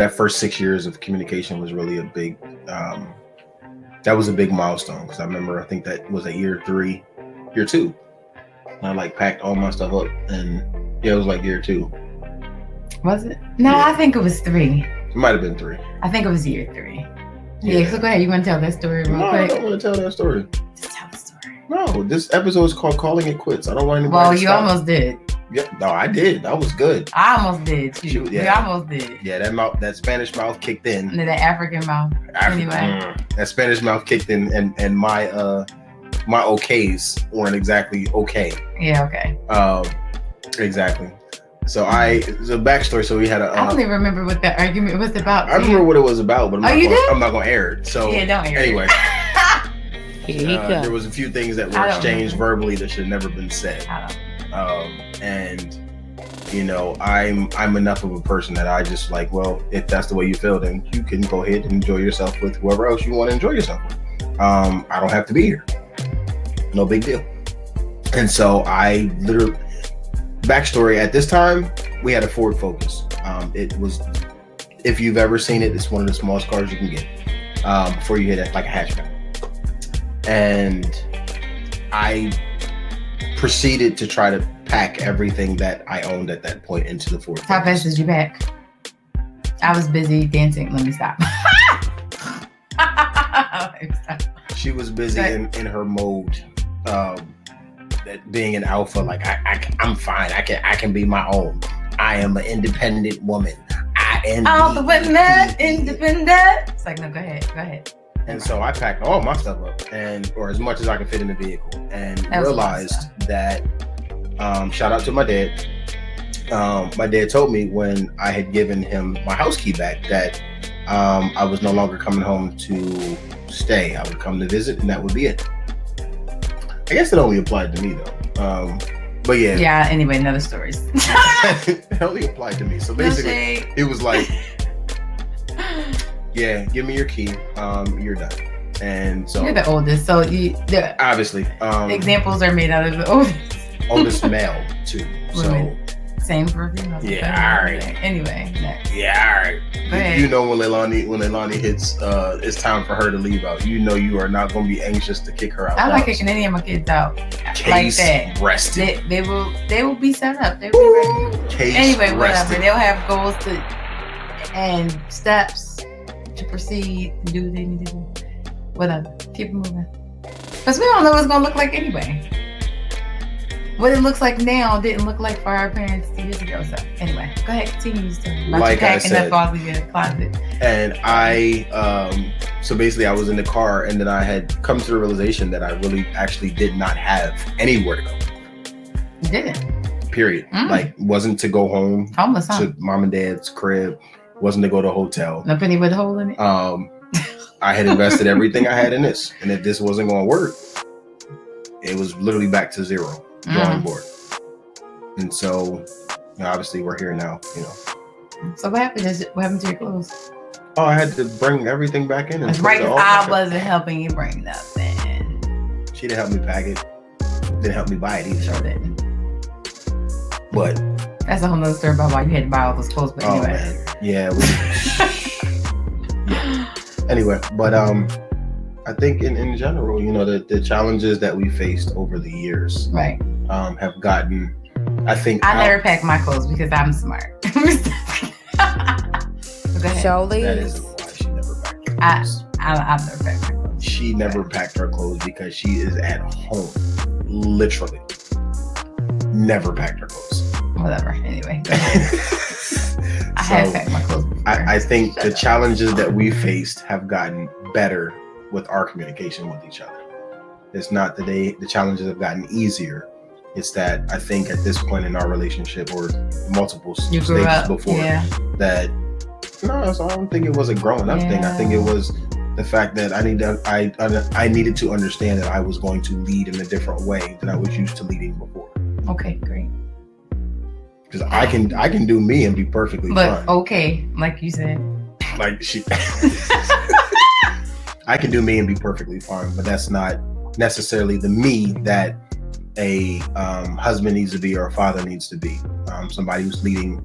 that first 6 years of communication was really a big, that was a big milestone. Because I remember, I think that was at year 2. I like packed all my stuff up, and yeah, it was like year 2. Was it? No, Yeah. I think it was 3. It might have been 3. I think it was year 3. Yeah, so go ahead. You want to tell that story real No, quick? I don't want to tell that story. Just tell the story. No, this episode is called Calling It Quits. I don't want anybody Well, to you stop. almost did. Yeah, no, I did. That was good. I almost did too. Shoot, You yeah. almost did. Yeah, that Spanish mouth kicked in. And then the African mouth. Anyway. That Spanish mouth kicked in, and my okays weren't exactly okay. Yeah, okay. Exactly. So backstory. So we had a. I don't even remember what that argument was about. I remember what it was about, but I'm not going to air it. So yeah, don't air anyway. it. There was a few things that were exchanged verbally that should have never been said. And you know, I'm enough of a person that I just like, well, if that's the way you feel, then you can go ahead and enjoy yourself with whoever else you want to enjoy yourself with. I don't have to be here. No big deal. And so I literally, backstory, at this time, we had a Ford Focus. It was, if you've ever seen it, it's one of the smallest cars you can get before you hit it, like a hatchback. And I proceeded to try to pack everything that I owned at that point into the Ford Focus. How fast did you pack? I was busy dancing. Let me stop. She was busy in her mode, being an alpha. Like I'm fine. I can be my own. I am an independent woman. I am all the women independent. It's like, no, go ahead. And so I packed all my stuff up, or as much as I could fit in the vehicle, and realized that. Shout out to my dad. My dad told me when I had given him my house key back that I was no longer coming home to stay. I would come to visit, and that would be it. I guess it only applied to me though. But yeah. Yeah. Anyway, another stories. It only applied to me. So basically, it was like, yeah, give me your key. You're done. And so you're the oldest, so obviously examples are made out of the oldest. Oldest male too. So same for females. Yeah, all right. Anyway, next. Yeah, all right. You know when Leilani hits, it's time for her to leave out. You know you are not going to be anxious to kick her out. I'm not kicking any of my kids out Case like that. Rested. They will be set up. They will be ready. Case anyway, rested. whatever. They'll have goals and steps to proceed and do what they need to do. Whatever. Keep it moving. Because we don't know what it's going to look like anyway. What it looks like now didn't look like for our parents 2 years ago. So anyway, go ahead, continue your story. Like I said, up all of your closet. And so basically I was in the car, and then I had come to the realization that I really actually did not have anywhere to go. You didn't? Period. Like, wasn't to go home. Homeless, huh? To mom and dad's crib. Wasn't to go to a hotel. No penny with a hole in it? I had invested everything I had in this. And if this wasn't going to work, it was literally back to zero. Drawing board. And so, you know, obviously we're here now, you know. So what happened to your clothes? Oh, I had to bring everything back in. That's right, I wasn't helping you bring nothing. She didn't help me pack it. Didn't help me buy it either. Sure didn't. But that's a whole nother story about why you had to buy all those clothes. But anyway. Man. Yeah. Yeah. Anyway, but I think in general, you know, the challenges that we faced over the years, right, have gotten. I think I never pack my clothes because I'm smart. Go ahead. Shirley. That isn't why she never packed her clothes. I've never packed my clothes. She never packed her clothes because she is at home, literally. Never packed her clothes. Whatever. Anyway. I have packed my clothes before. I think the challenges that we faced have gotten better with our communication with each other. It's not that the challenges have gotten easier. It's that I think at this point in our relationship, or multiple stages before, that so I don't think it was a growing up thing. I think it was the fact that I needed to understand that I was going to lead in a different way than I was used to leading before. Okay, great. Because I can do me and be perfectly fine. Okay, like you said. Like she. I can do me and be perfectly fine, but that's not necessarily the me that a husband needs to be, or a father needs to be. Somebody who's leading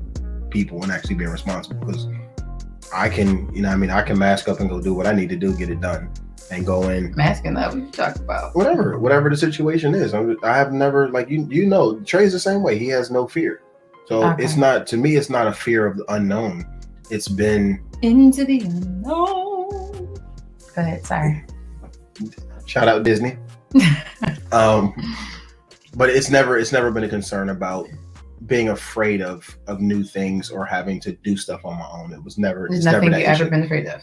people and actually being responsible. Because I can, I can mask up and go do what I need to do, get it done, and go in. Masking up, what you talking about? Whatever the situation is. I have never, like, Trey's the same way. He has no fear. So it's not, to me, it's not a fear of the unknown. It's been into the unknown. Go ahead, sorry. Shout out Disney. But it's never been a concern about being afraid of new things or having to do stuff on my own. It was never. There's nothing you've ever been afraid of.